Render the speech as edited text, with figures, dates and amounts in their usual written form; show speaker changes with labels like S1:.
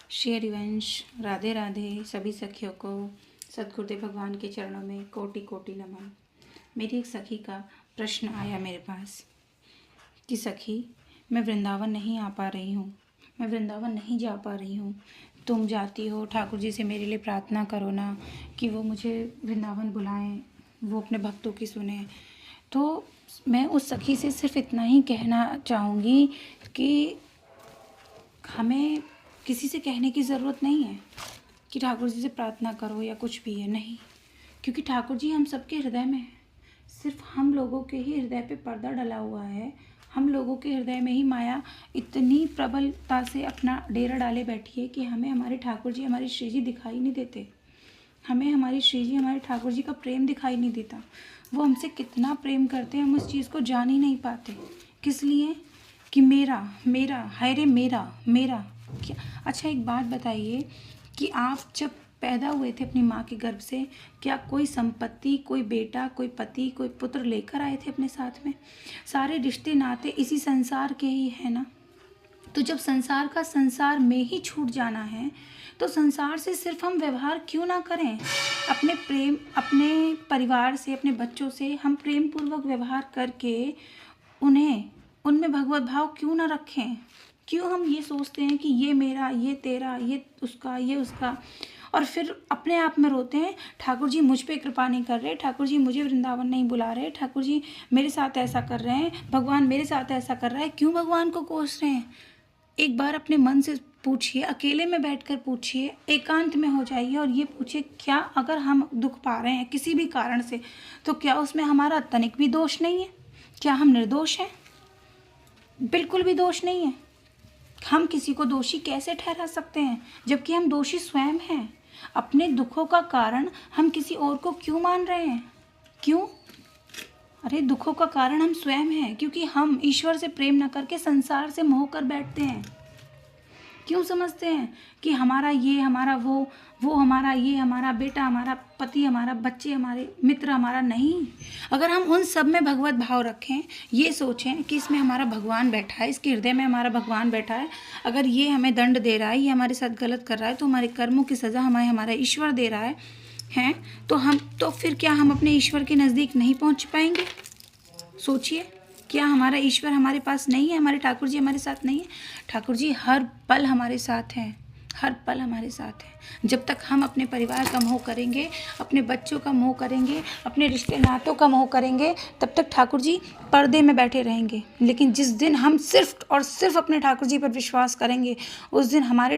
S1: श्री हरिवंश। राधे राधे सभी सखियों को सद्गुरुदेव भगवान के चरणों में कोटि कोटि नमन। मेरी एक सखी का प्रश्न आया मेरे पास कि सखी, मैं वृंदावन नहीं आ पा रही हूँ, मैं वृंदावन नहीं जा पा रही हूँ। तुम जाती हो, ठाकुर जी से मेरे लिए प्रार्थना करो ना कि वो मुझे वृंदावन बुलाएं, वो अपने भक्तों की सुने। तो मैं उस सखी से सिर्फ इतना ही कहना चाहूँगी कि हमें किसी से कहने की ज़रूरत नहीं है कि ठाकुर जी से प्रार्थना करो या कुछ भी है, नहीं। क्योंकि ठाकुर जी हम सबके हृदय में है। सिर्फ हम लोगों के ही हृदय पे पर्दा डला हुआ है। हम लोगों के हृदय में ही माया इतनी प्रबलता से अपना डेरा डाले बैठी है कि हमें हमारे ठाकुर जी, हमारी श्री जी दिखाई नहीं देते। हमें हमारी श्री जी, हमारे ठाकुर जी का प्रेम दिखाई नहीं देता। वो हमसे कितना प्रेम करते हैं, हम उस चीज़ को जान ही नहीं पाते। किस लिए? कि मेरा मेरा हाय रे मेरा क्या। अच्छा एक बात बताइए कि आप जब पैदा हुए थे अपनी माँ के गर्भ से, क्या कोई संपत्ति, कोई बेटा, कोई पति, कोई पुत्र लेकर आए थे अपने साथ में? सारे रिश्ते नाते इसी संसार के ही है ना। तो जब संसार का संसार में ही छूट जाना है तो संसार से सिर्फ हम व्यवहार क्यों ना करें? अपने प्रेम, अपने परिवार से, अपने बच्चों से हम प्रेम पूर्वक व्यवहार करके उनमें भगवत भाव क्यों ना रखें? क्यों हम ये सोचते हैं कि ये मेरा, ये तेरा, ये उसका, ये उसका, और फिर अपने आप में रोते हैं, ठाकुर जी मुझ पे कृपा नहीं कर रहे, ठाकुर जी मुझे वृंदावन नहीं बुला रहे, ठाकुर जी मेरे साथ ऐसा कर रहे हैं, भगवान मेरे साथ ऐसा कर रहा है। क्यों भगवान को कोस रहे हैं? एक बार अपने मन से पूछिए, अकेले में बैठकर पूछिए, एकांत में हो जाइए और ये पूछिए, क्या अगर हम दुख पा रहे हैं किसी भी कारण से, तो क्या उसमें हमारा तनिक भी दोष नहीं है? क्या हम निर्दोष हैं? बिल्कुल भी दोष नहीं है। हम किसी को दोषी कैसे ठहरा सकते हैं जबकि हम दोषी स्वयं हैं? अपने दुखों का कारण हम किसी और को क्यों मान रहे हैं? क्यों? अरे दुखों का कारण हम स्वयं हैं, क्योंकि हम ईश्वर से प्रेम न करके संसार से मोह कर बैठते हैं। क्यों समझते हैं कि हमारा ये, हमारा वो हमारा ये, हमारा बेटा, हमारा पति, हमारा बच्चे, हमारे मित्र हमारा नहीं। अगर हम उन सब में भगवत भाव रखें, ये सोचें कि इसमें हमारा भगवान बैठा है, इसके हृदय में हमारा भगवान बैठा है, अगर ये हमें दंड दे रहा है, ये हमारे साथ गलत कर रहा है, तो हमारे कर्मों की सज़ा हमारा ईश्वर दे रहा है तो फिर क्या हम अपने ईश्वर के नज़दीक नहीं पहुँच पाएंगे? सोचिए, क्या हमारा ईश्वर हमारे पास नहीं है? हमारे ठाकुर जी हमारे साथ नहीं है? ठाकुर जी हर पल हमारे साथ हैं, हर पल हमारे साथ हैं। जब तक हम अपने परिवार का मोह करेंगे, अपने बच्चों का मोह करेंगे, अपने रिश्ते नातों का मोह करेंगे, तब तक ठाकुर जी पर्दे में बैठे रहेंगे। लेकिन जिस दिन हम सिर्फ और सिर्फ अपने ठाकुर जी पर विश्वास करेंगे, उस दिन हमारे